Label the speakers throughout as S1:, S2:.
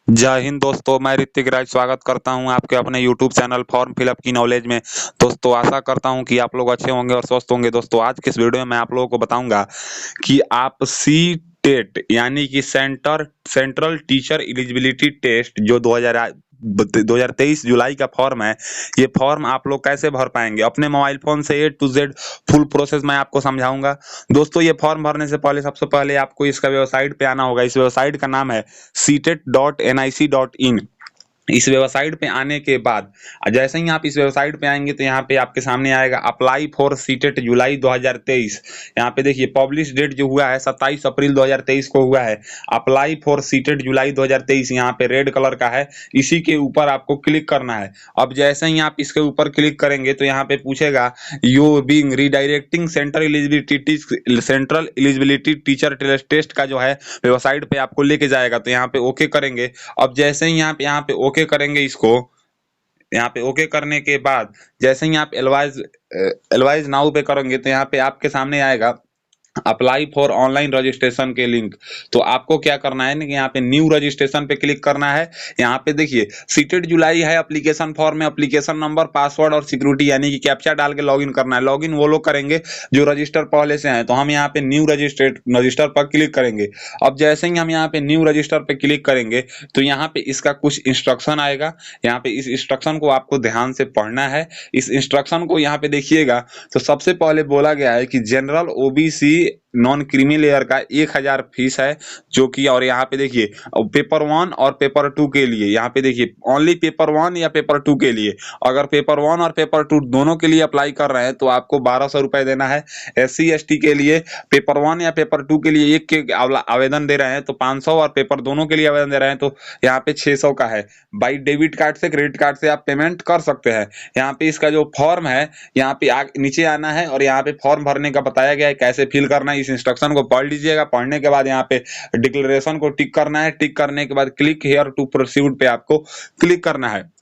S1: जय हिंद दोस्तों, मैं ऋतिक राज स्वागत करता हूं आपके अपने यूट्यूब चैनल फॉर्म फिलअप की नॉलेज में। दोस्तों आशा करता हूं कि आप लोग अच्छे होंगे और स्वस्थ होंगे। दोस्तों आज के इस वीडियो में मैं आप लोगों को बताऊंगा कि आप सी टेट यानी कि सेंट्रल टीचर एलिजिबिलिटी टेस्ट जो 2023 जुलाई का फॉर्म है, ये फॉर्म आप लोग कैसे भर पाएंगे अपने मोबाइल फोन से। ए टू जेड फुल प्रोसेस मैं आपको समझाऊंगा। दोस्तों ये फॉर्म भरने से पहले सबसे पहले आपको इसका वेबसाइट पे आना होगा। इस वेबसाइट का नाम है ctet.nic.in। इस वेबसाइट पे आने के बाद जैसे ही आप इस वेबसाइट पे आएंगे तो यहाँ पे आपके सामने आएगा अप्लाई फॉर सीटेट जुलाई 2023। यहाँ पे देखिए पब्लिश डेट जो हुआ है 27 अप्रैल 2023 को हुआ है। अप्लाई फॉर सीटेट जुलाई 2023 यहाँ पे रेड कलर का है, इसी के ऊपर आपको क्लिक करना है। अब जैसे ही आप इसके ऊपर क्लिक करेंगे तो यहाँ पे पूछेगा you being redirecting central eligibility teacher test का जो है वेबसाइट पे आपको लेके जाएगा। तो यहाँ पे ओके करेंगे। अब जैसे ही आप यहाँ पे ओके करेंगे इसको, यहाँ पे ओके करने के बाद जैसे ही आप एलवाइज नाउ पे करेंगे तो यहाँ पे आपके सामने आएगा अप्लाई फॉर ऑनलाइन रजिस्ट्रेशन के लिंक। तो आपको क्या करना है ना कि यहाँ पे न्यू रजिस्ट्रेशन पे क्लिक करना है। यहाँ पे देखिए सीटेट जुलाई है, एप्लीकेशन फॉर्म में एप्लीकेशन नंबर, पासवर्ड और सिक्योरिटी यानी कि कैप्चा डाल के लॉगिन करना है। लॉगिन वो लोग करेंगे जो रजिस्टर पहले से हैं। तो हम यहाँ पे न्यू रजिस्टर पर क्लिक करेंगे। अब जैसे ही हम यहाँ पे न्यू रजिस्टर पे क्लिक करेंगे तो यहाँ पे इसका कुछ इंस्ट्रक्शन आएगा। यहाँ पे इस इंस्ट्रक्शन को आपको ध्यान से पढ़ना है। इस इंस्ट्रक्शन को यहाँ पे देखिएगा तो सबसे पहले बोला गया है कि general OBC non creamy layer का 1000 फीस है, जो कि और यहाँ पे देखिए पेपर 1 और पेपर 2 के लिए यहाँ पे देखिए ओनली पेपर 1 या पेपर 2 के लिए। अगर पेपर 1 और पेपर 2 दोनों के लिए अप्लाई कर रहे हैं तो आपको 1200 रुपए देना है। SC ST के लिए पेपर 1 या पेपर 2 के लिए एक के आवेदन दे रहे हैं तो 500, और पेपर दोनों के लिए आवेदन दे रहे हैं तो यहाँ पे 600 का है। बाई डेबिट कार्ड से क्रेडिट कार्ड से आप पेमेंट कर सकते हैं। यहाँ पे इसका जो फॉर्म है यहाँ पे नीचे आना है और यहाँ पे फॉर्म भरने का बताया गया है कैसे फिल करना है। इस इंस्ट्रक्शन को पढ़ लीजिएगा। पढ़ने के बाद यहाँ पे डिक्लेरेशन को टिक करना है। टिक करने के बाद क्लिक हियर टू प्रोसीड पे आपको क्लिक करना है।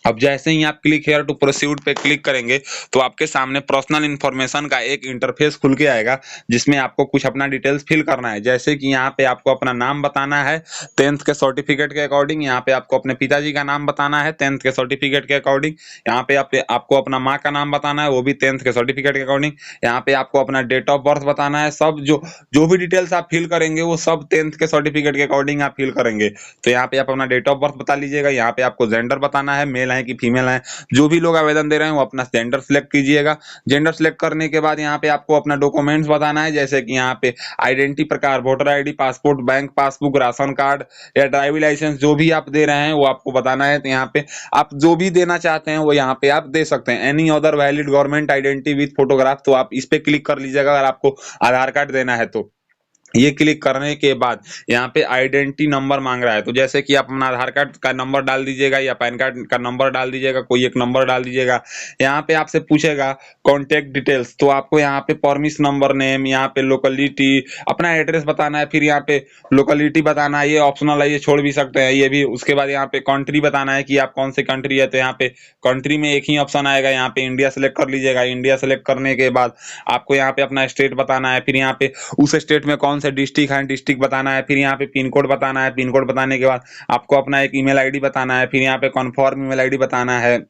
S1: अब जैसे ही आप क्लिक हेयर टू प्रोसीड पे क्लिक करेंगे तो आपके सामने पर्सनल इन्फॉर्मेशन का एक इंटरफेस खुल के आएगा, जिसमें आपको कुछ अपना डिटेल्स फिल करना है। जैसे कि यहाँ पे आपको अपना नाम बताना है 10th के सर्टिफिकेट के अकॉर्डिंग। यहाँ पे आपको अपने पिताजी का नाम बताना है 10th के सर्टिफिकेट के अकॉर्डिंग। यहाँ पे आपको अपना माँ का नाम बताना है, वो भी 10th के सर्टिफिकेट के अकॉर्डिंग। यहाँ पे आपको अपना डेट ऑफ बर्थ बताना है। सब जो भी डिटेल्स आप फिल करेंगे वो सब 10th के सर्टिफिकेट के अकॉर्डिंग आप फिल करेंगे। तो यहाँ पे आप अपना डेट ऑफ बर्थ बता लीजिएगा। यहाँ पे आपको जेंडर बताना है, मेल है कि फीमेल है। जो भी लोग आवेदन दे रहे हैं वो अपना जेंडर सिलेक्ट कीजिएगा। जेंडर सिलेक्ट करने के बाद यहाँ पे आपको अपना डॉक्यूमेंट्स बताना है, जैसे कि यहाँ पे आइडेंटिटी प्रकार voter ID, passport, bank passbook, ration card या ड्राइविंग लाइसेंस जो भी आप दे रहे हैं वो आपको बताना है। तो यहाँ पे आप जो भी देना चाहते हैं वो यहाँ पे आप दे सकते हैं। Any other valid government identity with photograph, तो आप इस पे क्लिक कर लीजिएगा अगर आपको आधार कार्ड देना है तो। ये क्लिक करने के बाद यहाँ पे आइडेंटिटी नंबर मांग रहा है, तो जैसे कि आप अपना आधार कार्ड का नंबर डाल दीजिएगा या पैन कार्ड का नंबर डाल दीजिएगा, कोई एक नंबर डाल दीजिएगा। यहाँ पे आपसे पूछेगा कॉन्टेक्ट डिटेल्स, तो आपको यहाँ पे परमिशन नंबर, नेम, यहाँ पे लोकेलिटी, अपना एड्रेस बताना है। फिर यहाँ पे लोकेलिटी बताना है, ये ऑप्शनल है, ये छोड़ भी सकते हैं ये भी। उसके बाद यहाँ पे कंट्री बताना है कि आप कौन से कंट्री है, तो यहाँ पे कंट्री में एक ही ऑप्शन आएगा, यहाँ पे इंडिया सेलेक्ट कर लीजिएगा। इंडिया सेलेक्ट करने के बाद आपको यहाँ पे अपना स्टेट बताना है। फिर यहाँ पे उस स्टेट में कौन से डिस्ट्रिक्ट है, डिस्ट्रिक्ट बताना है। फिर यहाँ पे पिन कोड बताना है। पिन कोड बताने के बाद आपको अपना एक ईमेल आईडी बताना है। फिर यहाँ पे कन्फर्म ईमेल आईडी बताना है,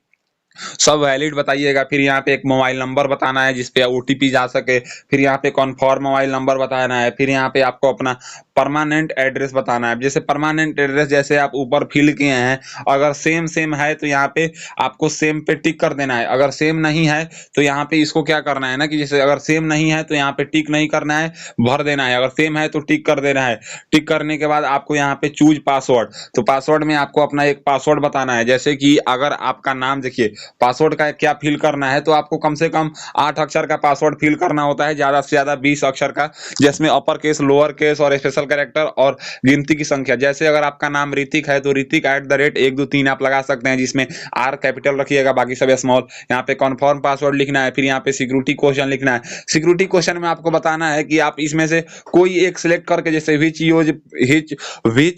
S1: सब वैलिड बताइएगा। फिर यहाँ पे एक मोबाइल नंबर बताना है जिसपे OTP जा सके। फिर यहाँ पे कन्फर्म मोबाइल नंबर बताना है। फिर यहाँ पे आपको अपना परमानेंट एड्रेस बताना है। जैसे परमानेंट एड्रेस जैसे आप ऊपर फिल किए हैं, अगर सेम है तो यहाँ पे आपको सेम पे टिक कर देना है। अगर सेम नहीं है तो यहाँ पे इसको क्या करना है ना कि जैसे अगर सेम नहीं है तो यहाँ पे टिक नहीं करना है, भर देना है। अगर सेम है तो टिक कर देना है। टिक करने के बाद आपको यहाँ पे चूज पासवर्ड, तो पासवर्ड में आपको अपना एक पासवर्ड बताना है। जैसे कि अगर आपका नाम देखिए पासवर्ड का क्या फिल करना है, तो आपको कम से कम 8 अक्षर का पासवर्ड फिल करना होता है, ज्यादा से ज्यादा 20 अक्षर का, जिसमें अपर केस, लोअर केस और स्पेशल कैरेक्टर और गिनती की संख्या। जैसे अगर आपका नाम ऋतिक है तो ऋतिक @123 आप लगा सकते हैं, जिसमें R कैपिटल रखिएगा, बाकी सब स्मॉल। यहाँ पे कन्फर्म पासवर्ड लिखना है। फिर यहाँ पे सिक्योरिटी क्वेश्चन लिखना है। सिक्योरिटी क्वेश्चन में आपको बताना है कि आप इसमें से कोई एक सिलेक्ट करके, जैसे which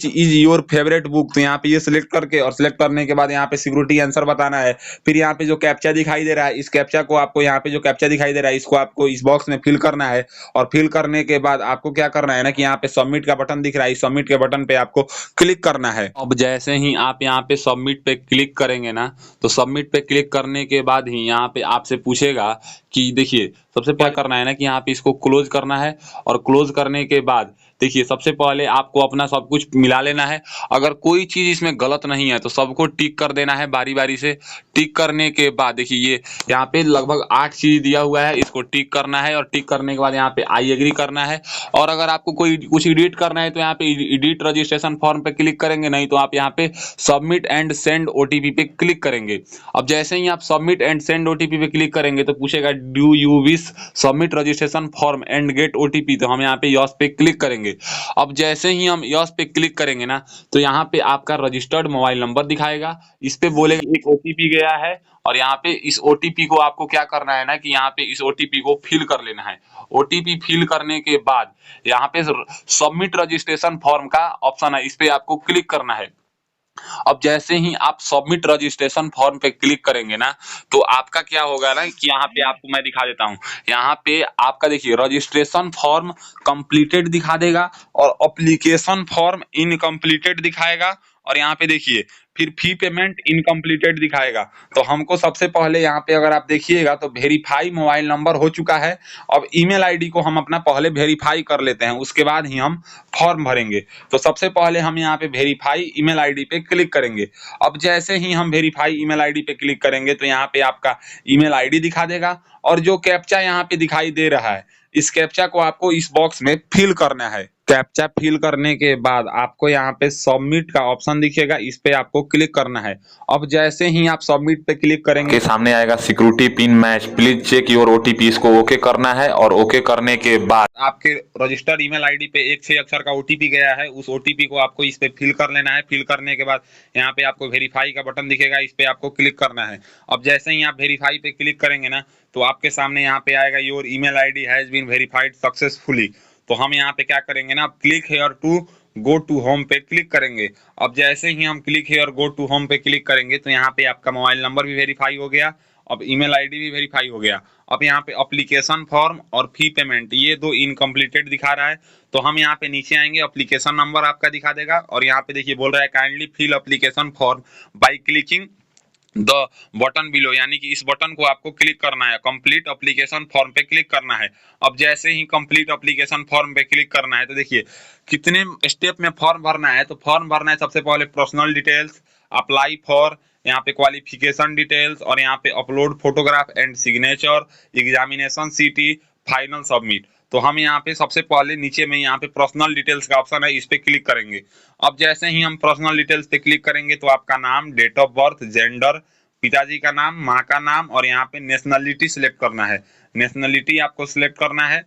S1: is your favourite book, तो यहाँ पे ये सिलेक्ट करके और सिलेक्ट करने के बाद यहाँ पे सिक्योरिटी आंसर बताना है। फिर यहाँ पे जो कैप्चा दिखाई दे रहा है, इस कैप्चा को आपको, यहाँ पे जो कैप्चा दिखाई दे रहा है इसको आपको इस बॉक्स में फिल करना है। और फिल करने के बाद आपको क्या करना है ना कि यहाँ पे सबमिट सबमिट का बटन दिख रहा है, इस सबमिट के बटन पे आपको क्लिक करना है। अब जैसे ही आप यहाँ पे सबमिट पे क्लिक करेंगे ना, तो सबमिट पे क्लिक करने के बाद ही यहाँ पे आपसे पूछेगा कि देखिए सबसे क्या करना है ना कि यहाँ पे इसको क्लोज करना है, और क्लोज करने के बाद देखिए सबसे पहले आपको अपना सब कुछ मिला लेना है। अगर कोई चीज इसमें गलत नहीं है तो सबको टिक कर देना है बारी बारी से। टिक करने के बाद देखिए ये यहाँ पे लगभग 8 चीज दिया हुआ है, इसको टिक करना है, और टिक करने के बाद यहाँ पे आई एग्री करना है। और अगर आपको कोई कुछ एडिट करना है तो यहाँ पे एडिट रजिस्ट्रेशन फॉर्म पे क्लिक करेंगे, नहीं तो आप यहाँ पे सबमिट एंड सेंड ओटीपी पे क्लिक करेंगे। अब जैसे ही आप सबमिट एंड सेंड ओटीपी पे क्लिक करेंगे तो पूछेगा do you wish submit registration form and gate OTP, तो हम यहाँ पे यस पे क्लिक करेंगे। अब जैसे ही हम यस पे क्लिक करेंगे ना, तो यहाँ पे आपका रजिस्टर्ड मोबाइल नंबर दिखाएगा, इस पे बोलेगा एक ओटीपी गया है, और यहाँ पे इस ओटीपी को आपको क्या करना है ना कि यहाँ पे इस ओटीपी को फिल कर लेना है। ओटीपी फिल करने के बाद यहाँ पे सबमिट रजिस्ट्रेशन फॉर्म का ऑप्शन है, इस पे आपको क्लिक करना है। अब जैसे ही आप सबमिट रजिस्ट्रेशन फॉर्म पे क्लिक करेंगे ना, तो आपका क्या होगा ना कि यहाँ पे आपको मैं दिखा देता हूँ। यहाँ पे आपका देखिए रजिस्ट्रेशन फॉर्म कंप्लीटेड दिखा देगा, और एप्लीकेशन फॉर्म इनकम्प्लीटेड दिखाएगा, और यहाँ पे देखिए फिर फी पेमेंट इनकम्प्लीटेड दिखाएगा। तो हमको सबसे पहले यहाँ पे अगर आप देखिएगा तो वेरीफाई मोबाइल नंबर हो चुका है। अब ईमेल आईडी को हम अपना पहले वेरीफाई कर लेते हैं, उसके बाद ही हम फॉर्म भरेंगे। तो सबसे पहले हम यहाँ पे वेरीफाई ईमेल आईडी पे क्लिक करेंगे। अब जैसे ही हम वेरीफाई ईमेल आईडी पे क्लिक करेंगे तो यहाँ पे आपका ईमेल आईडी दिखा देगा, और जो कैप्चा यहाँ पे दिखाई दे रहा है, इस कैप्चा को आपको इस बॉक्स में फिल करना है। कैप्चा फिल करने के बाद आपको यहाँ पे सबमिट का ऑप्शन दिखेगा, इस पे आपको क्लिक करना है। अब जैसे ही आप सबमिट पे क्लिक करेंगे
S2: के सामने आएगा security pin match, please check your OTP, इसको ओके करना है। और ओके करने के बाद
S1: आपके रजिस्टर्ड ईमेल आईडी पे एक 6 अक्षर का ओटीपी गया है, उस ओटीपी को आपको इस पे फिल कर लेना है। फिल करने के बाद यहाँ पे आपको वेरीफाई का बटन दिखेगा, इस पे आपको क्लिक करना है। अब जैसे ही आप वेरीफाई पे क्लिक करेंगे ना, तो आपके सामने यहाँ पे आएगा your email ID has been verified successfully. तो हम यहाँ पे क्या करेंगे ना, click here to go to home पे क्लिक करेंगे। अब जैसे ही हम click here go to home पे क्लिक करेंगे तो यहाँ पे आपका मोबाइल नंबर भी वेरीफाई हो गया, अब ईमेल आईडी भी वेरीफाई हो गया। अब यहाँ पे एप्लीकेशन फॉर्म और फी पेमेंट ये दो इनकम्प्लीटेड दिखा रहा है, तो हम यहाँ पे नीचे आएंगे, एप्लीकेशन नंबर आपका दिखा देगा, और यहाँ पे देखिए बोल रहा है kindly fill application form by clicking the button below, यानी कि इस बटन को आपको क्लिक करना है, कंप्लीट एप्लीकेशन फॉर्म पे क्लिक करना है। अब जैसे ही कंप्लीट एप्लीकेशन फॉर्म पे क्लिक करना है तो देखिए कितने स्टेप में फॉर्म भरना है। तो फॉर्म भरना है सबसे पहले पर्सनल डिटेल्स, अप्लाई फॉर, यहाँ पे क्वालिफिकेशन डिटेल्स, और यहाँ पे upload photograph and signature, examination city, final submit. तो हम यहाँ पे सबसे पहले नीचे में यहाँ पे पर्सनल डिटेल्स का ऑप्शन है, इस पे क्लिक करेंगे। अब जैसे ही हम पर्सनल डिटेल्स पे क्लिक करेंगे तो आपका नाम, डेट ऑफ बर्थ, जेंडर, पिताजी का नाम, माँ का नाम, और यहाँ पे नेशनलिटी सिलेक्ट करना है। नेशनलिटी आपको सिलेक्ट करना है।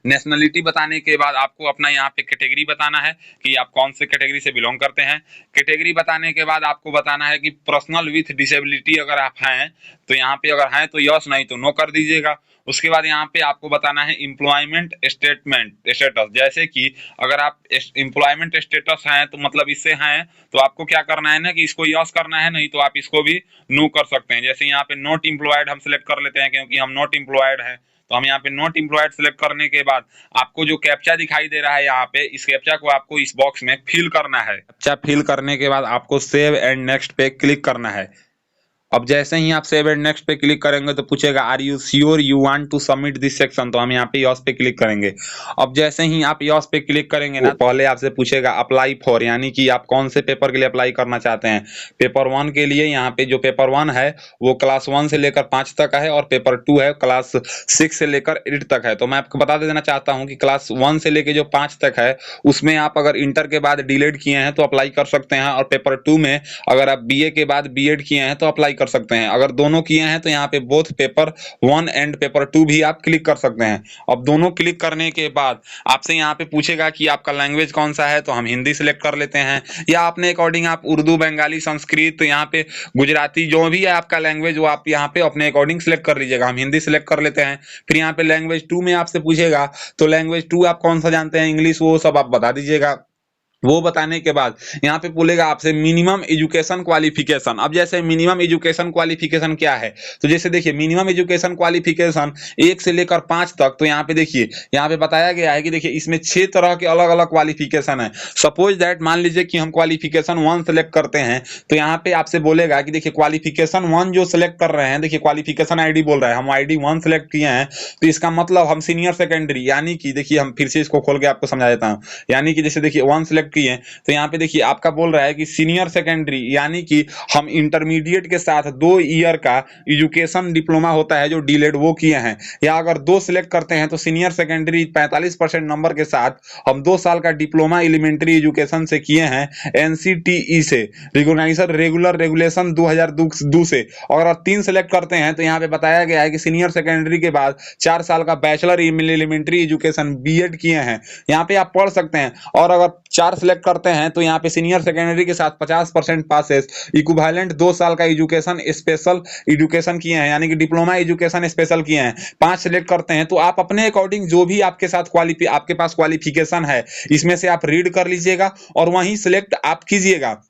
S1: नेशनलिटी बताने के बाद आपको अपना यहाँ पे कैटेगरी बताना है कि आप कौन से कैटेगरी से बिलोंग करते हैं। कैटेगरी बताने के बाद आपको बताना है कि पर्सनल विथ डिसेबिलिटी अगर आप हैं तो यहाँ पे अगर हैं तो यस, नहीं तो नो कर दीजिएगा। उसके बाद यहाँ पे आपको बताना है एम्प्लॉयमेंट स्टेटस, जैसे कि अगर आप एम्प्लॉयमेंट स्टेटस हैं तो मतलब इससे हैं तो आपको क्या करना है ना कि इसको यस करना है, नहीं तो आप इसको भी नो कर सकते हैं। जैसे यहाँ पे नॉट एम्प्लॉयड हम सिलेक्ट कर लेते हैं क्योंकि हम नॉट एम्प्लॉयड हैं, तो हम यहाँ पे नॉट एम्प्लॉयड सिलेक्ट करने के बाद आपको जो कैप्चा दिखाई दे रहा है यहाँ पे, इस कैप्चा को आपको इस बॉक्स में फिल करना है। कैप्चा फिल करने के बाद आपको सेव एंड नेक्स्ट पे क्लिक करना है। अब जैसे ही आप सेव एंड नेक्स्ट पे क्लिक करेंगे तो पूछेगा are you sure you want to submit this section, तो हम यहाँ पे यस पे क्लिक करेंगे। अब जैसे ही आप यस पे क्लिक करेंगे ना, पहले आपसे पूछेगा अप्लाई फॉर, यानी कि आप कौन से पेपर के लिए अप्लाई करना चाहते हैं। पेपर 1 के लिए यहाँ पे जो पेपर 1 है वो क्लास 1 से लेकर 5 तक है, और पेपर 2 है क्लास 6 से लेकर 8 तक है। तो मैं आपको बता देना चाहता हूँ कि क्लास 1 से लेकर जो 5 तक है उसमें आप अगर इंटर के बाद डीलेड किए हैं तो अप्लाई कर सकते हैं, और पेपर 2 में अगर आप बीए के बाद बीएड किए हैं तो अप्लाई कर सकते हैं। अगर दोनों किए हैं तो यहाँ पे बोथ पेपर 1 एंड पेपर 2 भी आप क्लिक कर सकते हैं। अब दोनों क्लिक करने के बाद आपसे यहाँ पे पूछेगा कि आपका लैंग्वेज कौन सा है, तो हम हिंदी सिलेक्ट कर लेते हैं, या अपने अकॉर्डिंग आप उर्दू, बंगाली, संस्कृत, तो यहाँ पे गुजराती, जो भी है आपका लैंग्वेज वो आप यहाँ पे अपने अकॉर्डिंग सिलेक्ट कर लीजिएगा। हम हिंदी सिलेक्ट कर लेते हैं। फिर यहाँ पे लैंग्वेज 2 में आपसे पूछेगा, तो लैंग्वेज 2 आप कौन सा जानते हैं, इंग्लिश, वो सब आप बता दीजिएगा। वो बताने के बाद यहाँ पे बोलेगा आपसे मिनिमम एजुकेशन क्वालिफिकेशन। अब जैसे मिनिमम एजुकेशन क्वालिफिकेशन क्या है, तो जैसे देखिए मिनिमम एजुकेशन क्वालिफिकेशन 1 से लेकर 5 तक, तो यहाँ पे देखिए यहाँ पे बताया गया है कि देखिए इसमें 6 तरह के अलग अलग क्वालिफिकेशन है। सपोज दैट मान लीजिए कि हम क्वालिफिकेशन 1 सेलेक्ट करते हैं, तो यहाँ पे आपसे बोलेगा कि देखिए क्वालिफिकेशन 1 जो सेलेक्ट कर रहे हैं, देखिए क्वालिफिकेशन आईडी बोल रहा है, हम आईडी 1 सेलेक्ट किए हैं, तो इसका मतलब हम सीनियर सेकेंडरी, यानी कि देखिए हम फिर से इसको खोल के आपको समझा देता हूँ। यानी कि जैसे देखिए 1 सेलेक्ट किए, तो यहाँ पे देखिए आपका बोल रहा है कि सीनियर सेकेंडरी, यानी कि हम इंटरमीडिएट के साथ 2 ईयर का एजुकेशन डिप्लोमा होता है जो डीलेड, वो किए हैं। या अगर 2 सिलेक्ट करते हैं तो सीनियर सेकेंडरी 45% नंबर के साथ हम 2 साल का डिप्लोमा एलिमेंट्री एजुकेशन से किए हैं, एनसीटीई से, रिकॉग्नाइजर रेगुलर रेगुलेशन 2002 से। और अगर 3 सिलेक्ट करते हैं तो यहाँ पे बताया गया है कि सीनियर सेकेंडरी के बाद 4 साल का बैचलर एलिमेंट्री एजुकेशन बीएड किए हैं, यहाँ पे आप पढ़ सकते हैं। और अगर 4 सिलेक्ट करते हैं तो यहाँ पे सीनियर सेकेंडरी के साथ 50% पासेस, इक्विवेलेंट 2 साल का एजुकेशन स्पेशल एजुकेशन किए हैं, यानी कि डिप्लोमा एजुकेशन स्पेशल किए हैं। 5 सिलेक्ट करते हैं तो आप अपने अकॉर्डिंग जो भी आपके साथ आपके पास क्वालिफिकेशन है, इसमें से आप रीड कर लीजिएगा और वहीं सिलेक्ट आप कीजिएगा।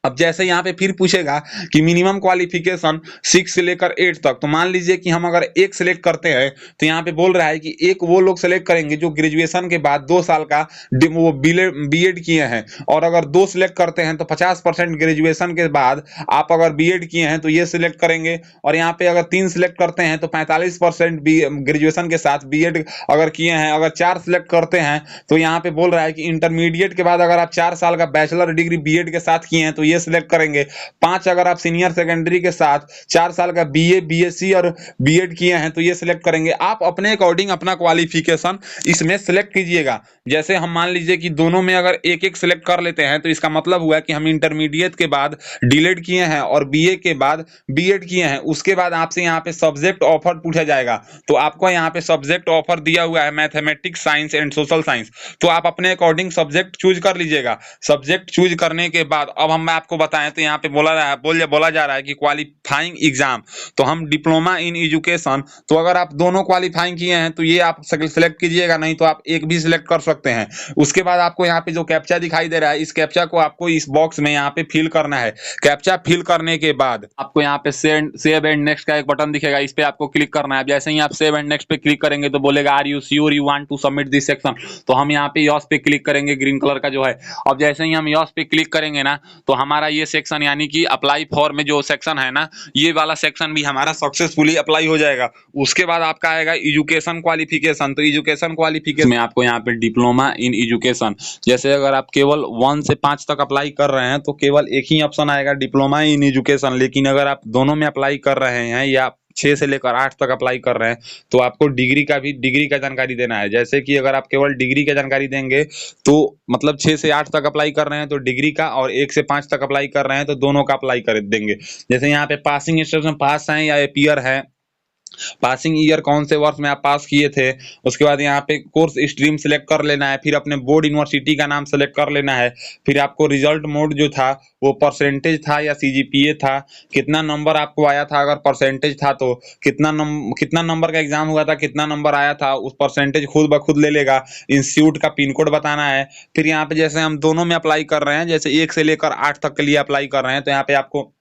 S1: अब जैसे यहाँ पे फिर पूछेगा कि मिनिमम क्वालिफिकेशन 6 से लेकर 8 तक, तो मान लीजिए कि हम अगर एक सिलेक्ट करते हैं तो यहाँ पे बोल रहा है कि एक वो लोग सिलेक्ट करेंगे जो ग्रेजुएशन के बाद 2 साल का वो बीएड किए हैं। और अगर 2 सिलेक्ट करते हैं तो 50% ग्रेजुएशन के बाद आप अगर बीएड किए हैं तो ये सिलेक्ट करेंगे। और यहाँ पे अगर 3 सिलेक्ट करते हैं तो 45% ग्रेजुएशन के साथ बीएड अगर किए हैं। अगर 4 सिलेक्ट करते हैं तो यहाँ पे बोल रहा है कि इंटरमीडिएट के बाद अगर आप 4 साल का बैचलर डिग्री बीएड के साथ किए हैं तो ये सिलेक्ट करेंगे। 5 अगर आप सीनियर सेकेंडरी के साथ 4 साल का बीए बीएससी और बीएड किए हैं तो ये सिलेक्ट करेंगे। आप अपने अकॉर्डिंग अपना क्वालिफिकेशन इसमें सिलेक्ट कीजिएगा। जैसे हम मान लीजिए कि दोनों में अगर एक एक सिलेक्ट कर लेते हैं तो इसका मतलब हुआ कि हम इंटरमीडिएट के बाद डीलेड किए हैं और बीए के बाद बीएड किए हैं। उसके बाद आपसे यहाँ पे सब्जेक्ट ऑफर पूछा जाएगा, तो आपको यहाँ पे सब्जेक्ट ऑफर दिया हुआ है mathematics, science and social science, तो आप अपने अकॉर्डिंग सब्जेक्ट चूज कर लीजिएगा। सब्जेक्ट चूज करने के बाद अब हम आपको बताएं तो यहाँ पे बोला जा रहा है कि क्वालिफाइंग एग्जाम, तो हम डिप्लोमा इन एजुकेशन, तो अगर आप दोनों क्वालिफाइंग किए हैं तो ये आप सिलेक्ट कीजिएगा, नहीं तो आप एक भी सिलेक्ट कर सकते हैं। उसके बाद आपको यहाँ पे जो कैप्चा दिखाई दे रहा है, इस कैप्चा को आपको इस बॉक्स में यहाँ पे फिल करना है। कैप्चा फिल करने के बाद आपको यहाँ पे सेव एंड नेक्स्ट का एक बटन दिखेगा, इस पे आपको क्लिक करना है। जैसे ही आप सेव एंड नेक्स्ट पे क्लिक करेंगे तो बोलेगा are you sure you want to submit this section, तो हम यहाँ पे यस पे क्लिक करेंगे, ग्रीन कलर का जो है। अब जैसे ही हम यस पे क्लिक करेंगे ना, तो हमारा ये सेक्शन यानी कि अप्लाई फॉर में जो सेक्शन है ना, ये वाला सेक्शन भी हमारा सक्सेसफुली अप्लाई हो जाएगा। उसके बाद आपका आएगा एजुकेशन क्वालिफिकेशन, तो एजुकेशन क्वालिफिकेशन में आपको यहाँ पे डिप्लोमा इन एजुकेशन, जैसे अगर आप केवल 1 से 5 तक अप्लाई कर रहे हैं तो केवल एक ही ऑप्शन आएगा डिप्लोमा इन एजुकेशन। लेकिन अगर आप दोनों में अप्लाई कर रहे हैं या 6 से लेकर 8 तक अप्लाई कर रहे हैं तो आपको डिग्री का जानकारी देना है। जैसे कि अगर आप केवल डिग्री का जानकारी देंगे तो मतलब 6 से 8 तक अप्लाई कर रहे हैं तो डिग्री का, और 1 से 5 तक अप्लाई कर रहे हैं तो दोनों का अप्लाई कर देंगे। जैसे यहाँ पे पासिंग स्टेज में पास हैं या एपियर है, पासिंग ईयर कौन से वर्ष में आप पास किए थे। उसके बाद यहाँ पे कोर्स स्ट्रीम सेलेक्ट कर लेना है, फिर अपने बोर्ड यूनिवर्सिटी का नाम सेलेक्ट कर लेना है। फिर आपको रिजल्ट मोड जो था वो परसेंटेज था या सीजीपीए था, कितना नंबर आपको आया था, अगर परसेंटेज था तो कितना नंबर का एग्जाम हुआ था, कितना नंबर आया था, उस परसेंटेज खुद ब खुद ले लेगा। इंस्टीट्यूट का पिन कोड बताना है। फिर यहाँ पे जैसे हम दोनों में अप्लाई कर रहे हैं, जैसे 1 से लेकर 8 तक के लिए अप्लाई कर रहे हैं, तो यहाँ पे आपको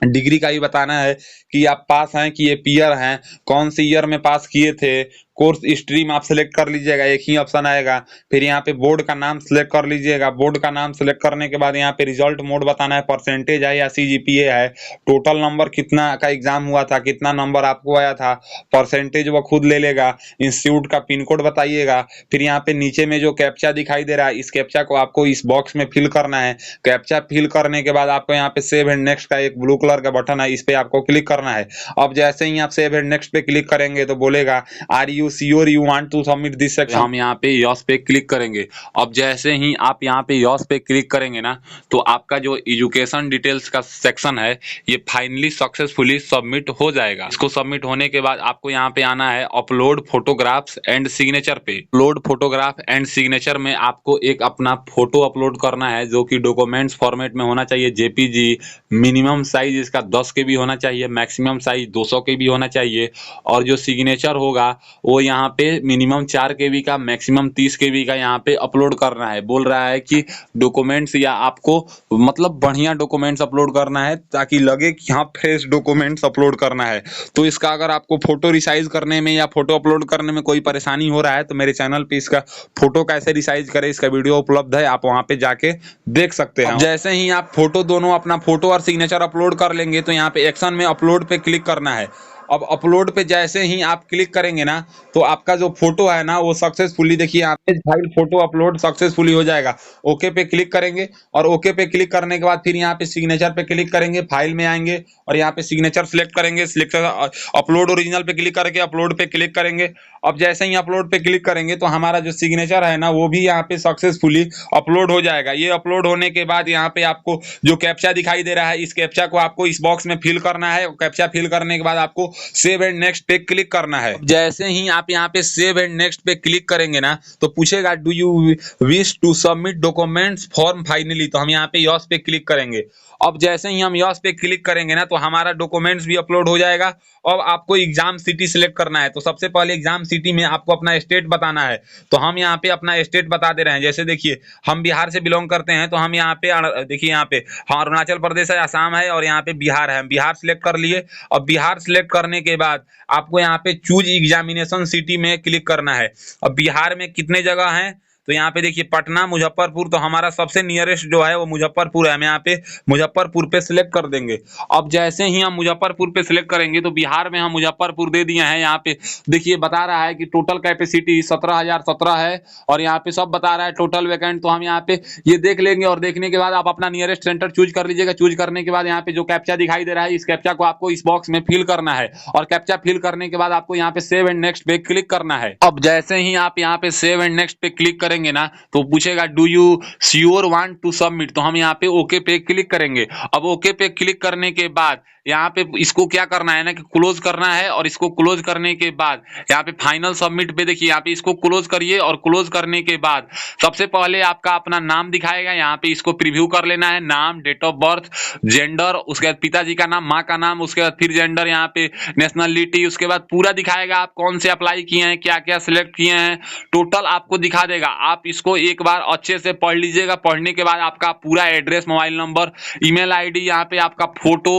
S1: डिग्री का ही बताना है कि आप पास हैं कि ये पीयर हैं, कौन सी ईयर में पास किए थे। कोर्स स्ट्रीम आप सिलेक्ट कर लीजिएगा, एक ही ऑप्शन आएगा। फिर यहाँ पे बोर्ड का नाम सिलेक्ट कर लीजिएगा। बोर्ड का नाम सिलेक्ट करने के बाद यहाँ पे रिजल्ट मोड बताना है, परसेंटेज है या सीजीपीए है, टोटल नंबर कितना का एग्जाम हुआ था, कितना नंबर आपको आया था, परसेंटेज वो खुद ले लेगा। इंस्टीट्यूट का पिन कोड बताइएगा। फिर यहाँ पे नीचे में जो कैप्चा दिखाई दे रहा है, इस कैप्चा को आपको इस बॉक्स में फिल करना है। कैप्चा फिल करने के बाद आपको यहाँ पे सेव एंड नेक्स्ट का एक ब्लू कलर का बटन है, इस पे आपको क्लिक करना है। अब जैसे ही आप सेव एंड नेक्स्ट पे क्लिक करेंगे तो बोलेगा are you sure you want to submit this section, हम यहाँ पे यस पे क्लिक करेंगे। अब जैसे ही आप यहाँ पे यस पे क्लिक करेंगे ना, तो आपका जो एजुकेशन डिटेल्स का सेक्शन है ये फाइनली सक्सेसफुली सबमिट हो जाएगा। इसको सबमिट होने के बाद आपको यहाँ पे आना है अपलोड फोटोग्राफ्स एंड सिग्नेचर पे। अपलोड फोटोग्राफ एंड सिग्नेचर में आपको एक अपना फोटो अपलोड करना है, जो कि डॉक्यूमेंट्स फॉर्मेट में होना चाहिए, जेपीजी। मिनिमम साइज इसका 10 KB होना चाहिए, मैक्सिमम साइज 200 KB होना चाहिए। और जो सिग्नेचर होगा वो वो यहाँ पे मिनिमम 4 KB का, मैक्सिमम 30 KB का यहाँ पे अपलोड करना है। बोल रहा है कि डॉक्यूमेंट्स या आपको मतलब बढ़िया डॉक्यूमेंट्स अपलोड करना है ताकि लगे कि हाँ फ्रेश डॉक्यूमेंट्स अपलोड करना है। तो इसका अगर आपको फोटो रिसाइज करने में या फोटो अपलोड करने में कोई परेशानी हो रहा है तो मेरे चैनल पे इसका फोटो कैसे रिसाइज करें इसका वीडियो उपलब्ध है, आप वहाँ पे जाके देख सकते हैं। जैसे ही आप फोटो दोनों अपना फोटो और सिग्नेचर अपलोड कर लेंगे तो यहाँ पे एक्शन में अपलोड पे क्लिक करना है। अब अपलोड पे जैसे ही आप क्लिक करेंगे ना तो आपका जो फोटो है ना वो सक्सेसफुली, देखिए यहाँ पे फाइल फोटो अपलोड सक्सेसफुली हो जाएगा। ओके पे क्लिक करेंगे और ओके पे क्लिक करने के बाद फिर यहाँ पे सिग्नेचर पे क्लिक करेंगे, फाइल में आएंगे और यहाँ पे सिग्नेचर सिलेक्ट करेंगे। सिलेक्ट अपलोड ओरिजिनल पे क्लिक करके अपलोड पे क्लिक करेंगे। अब जैसे ही अपलोड पे क्लिक करेंगे तो हमारा जो सिग्नेचर है ना वो भी यहाँ पे सक्सेसफुली अपलोड हो जाएगा। ये अपलोड होने के बाद यहाँ पे आपको जो कैप्चा दिखाई दे रहा है इस कैप्चा को आपको इस बॉक्स में फिल करना है। कैप्चा फिल करने के बाद आपको सेव एंड नेक्स्ट पे क्लिक करना है। जैसे ही आप यहाँ पे सेव एंड नेक्स्ट पे क्लिक करेंगे ना तो पूछेगा do you wish to submit documents form finally, तो हम यहाँ पे यस पे क्लिक करेंगे। अब जैसे ही हम यस पे क्लिक करेंगे ना तो हमारा डॉक्यूमेंट्स भी अपलोड हो जाएगा। अब आपको एग्जाम सिटी सिलेक्ट करना है। तो सबसे पहले एग्जाम सिटी में आपको अपना स्टेट बताना है। तो हम यहाँ पे अपना स्टेट बता दे रहे हैं। जैसे देखिए हम बिहार से बिलोंग करते हैं तो हम यहाँ पे देखिए यहाँ पे हाँ अरुणाचल प्रदेश है, असम है और यहाँ पे बिहार है। हम बिहार सिलेक्ट कर लिए। अब बिहार सिलेक्ट करने के बाद आपको यहाँ पे चूज एग्जामिनेशन सिटी में क्लिक करना है। अब बिहार में कितने जगह हैं तो यहाँ पे देखिए पटना, मुजफ्फरपुर, तो हमारा सबसे नियरेस्ट जो है वो मुजफ्फरपुर है। हम यहाँ पे मुजफ्फरपुर पे सिलेक्ट कर देंगे। अब जैसे ही हम मुजफ्फरपुर पे सिलेक्ट करेंगे तो बिहार में हम मुजफ्फरपुर दे दिए हैं। यहाँ पे देखिए बता रहा है कि टोटल कैपेसिटी 17,017 है और यहाँ पे सब बता रहा है टोटल वैकेंट। तो हम यहाँ पे ये देख लेंगे और देखने के बाद आप अपना नियरेस्ट सेंटर चूज कर लीजिएगा। चूज करने के बाद यहाँ पे जो कैप्चा दिखाई दे रहा है इस कैप्चा को आपको इस बॉक्स में फिल करना है और कैप्चा फिल करने के बाद आपको यहाँ पे सेव एंड नेक्स्ट पे क्लिक करना है। अब जैसे ही आप यहाँ पे सेव एंड नेक्स्ट पे क्लिक करेंगे ना तो पूछेगा do you sure want to submit, तो हम यहाँ पे ओके पे क्लिक करेंगे। अब ओके पे क्लिक करने के बाद यहाँ पे इसको क्या करना है ना कि क्लोज करना है और इसको क्लोज करने के बाद यहाँ पे फाइनल सबमिट पे देखिए यहाँ पे इसको क्लोज करिए और क्लोज करने के बाद सबसे पहले आपका अपना नाम दिखाएगा। यहाँ पे इसको प्रीव्यू कर लेना है, नाम, डेट ऑफ बर्थ, जेंडर, उसके बाद पिताजी का नाम, माँ का नाम, उसके बाद फिर जेंडर, यहाँ पे नेशनलिटी, उसके बाद पूरा दिखाएगा आप कौन से अप्लाई किए हैं, क्या क्या सिलेक्ट किए हैं, टोटल आपको दिखा देगा। आप इसको एक बार अच्छे से पढ़ लीजिएगा। पढ़ने के बाद आपका पूरा address, mobile number, email ID, यहाँ पे आपका फोटो,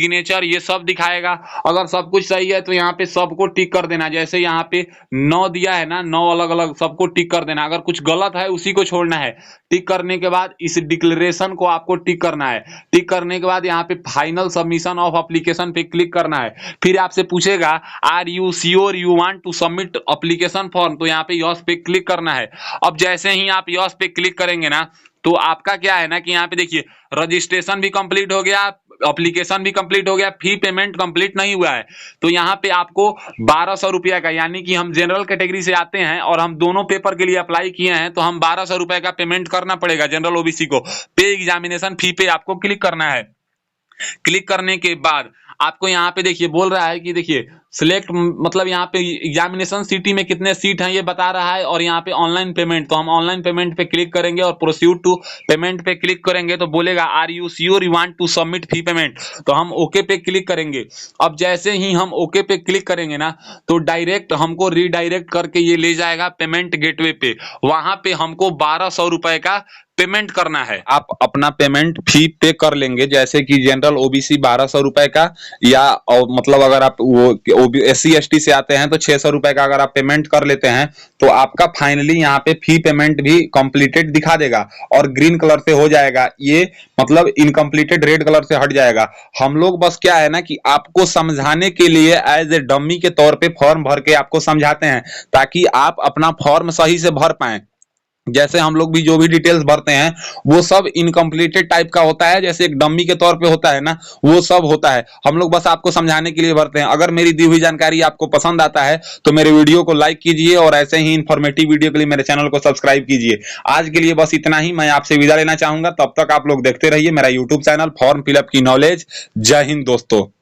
S1: सिग्नेचर, ये सब दिखाएगा। अगर सब कुछ सही है तो यहाँ पे सबको टिक कर देना। जैसे यहाँ पे 9 दिया है ना, 9 अलग अलग सबको टिक कर देना। अगर कुछ गलत है उसी को छोड़ना है। टिक करने के बाद इस डिक्लेरेशन को आपको टिक करना है। टिक करने के बाद यहाँ पे फाइनल सबमिशन ऑफ एप्लीकेशन पे क्लिक करना है। फिर आपसे पूछेगा are you sure you want to submit application form, तो यहाँ पे यस पे क्लिक करना है। अब जैसे ही आप यस पे क्लिक करेंगे ना तो आपका क्या है ना कि यहाँ पे देखिए रजिस्ट्रेशन भी कंप्लीट हो गया, एप्लीकेशन भी कंप्लीट हो गया, फी पेमेंट कंप्लीट नहीं हुआ है। तो यहाँ पे आपको 1200 रुपया का, यानी कि हम जनरल कैटेगरी से आते हैं और हम दोनों पेपर के लिए अप्लाई किए हैं तो हम 1200 रुपए का पेमेंट करना पड़ेगा जनरल ओबीसी को। पे एग्जामिनेशन फी पे आपको क्लिक करना है। क्लिक करने के बाद आपको यहाँ पे देखिए बोल रहा है कि देखिए सिलेक्ट, मतलब यहाँ पे एग्जामिनेशन सिटी में कितने सीट हैं ये बता रहा है और यहाँ पे ऑनलाइन पेमेंट, तो हम ऑनलाइन पेमेंट पे क्लिक करेंगे और प्रोसीड टू पेमेंट पे क्लिक करेंगे तो बोलेगा are you sure you want to submit fee payment, तो हम ओके पे क्लिक करेंगे। अब जैसे ही हम ओके पे क्लिक करेंगे ना तो डायरेक्ट हमको रीडायरेक्ट करके ये ले जाएगा पेमेंट गेटवे पे। वहां पे हमको 1200 रुपए का पेमेंट करना है। आप अपना पेमेंट फी पे कर लेंगे, जैसे कि जनरल ओबीसी 1200 रुपए का, या मतलब अगर आप वो SC ST से आते हैं तो 600 रुपए का अगर आप पेमेंट कर लेते हैं तो आपका फाइनली यहाँ पे फी पेमेंट भी कंप्लीटेड दिखा देगा और ग्रीन कलर से हो जाएगा। ये मतलब इनकम्प्लीटेड रेड कलर से हट जाएगा। हम लोग बस क्या है ना कि आपको समझाने के लिए एज ए डमी के तौर पे फॉर्म भर के आपको समझाते हैं ताकि आप अपना फॉर्म सही से भर पाएं। जैसे हम लोग भी जो भी डिटेल्स भरते हैं वो सब इनकम्प्लीटेड टाइप का होता है, जैसे एक डम्मी के तौर पे होता है ना, वो सब होता है। हम लोग बस आपको समझाने के लिए भरते हैं। अगर मेरी दी हुई जानकारी आपको पसंद आता है तो मेरे वीडियो को लाइक कीजिए और ऐसे ही इन्फॉर्मेटिव वीडियो के लिए मेरे चैनल को सब्सक्राइब कीजिए। आज के लिए बस इतना ही, मैं आपसे विदा लेना चाहूंगा। तब तक आप लोग देखते रहिए मेरा यूट्यूब चैनल फॉर्म फिलअप की नॉलेज। जय हिंद दोस्तों।